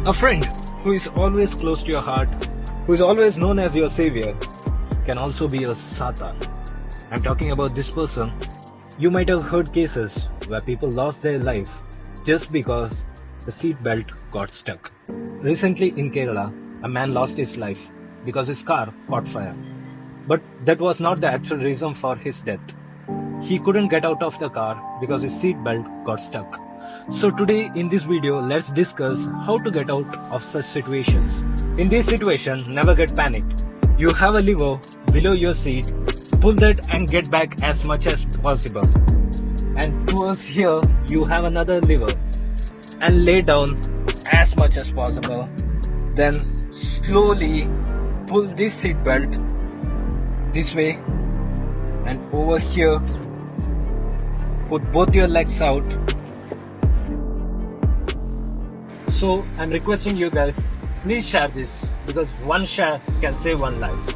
A friend who is always close to your heart, who is always known as your savior, can also be your Satan. I'm talking about this person. You might have heard cases where people lost their life just because the seatbelt got stuck. Recently in Kerala, a man lost his life because his car caught fire. But that was not the actual reason for his death. He couldn't get out of the car because his seatbelt got stuck. So today in this video, let's discuss how to get out of such situations. In this situation, never get panicked. You have a lever below your seat, pull that and get back as much as possible. And towards here, you have another lever and lay down as much as possible. Then slowly pull this seat belt this way and over here. Put both your legs out. So I'm requesting you guys, please share this because one share can save one life.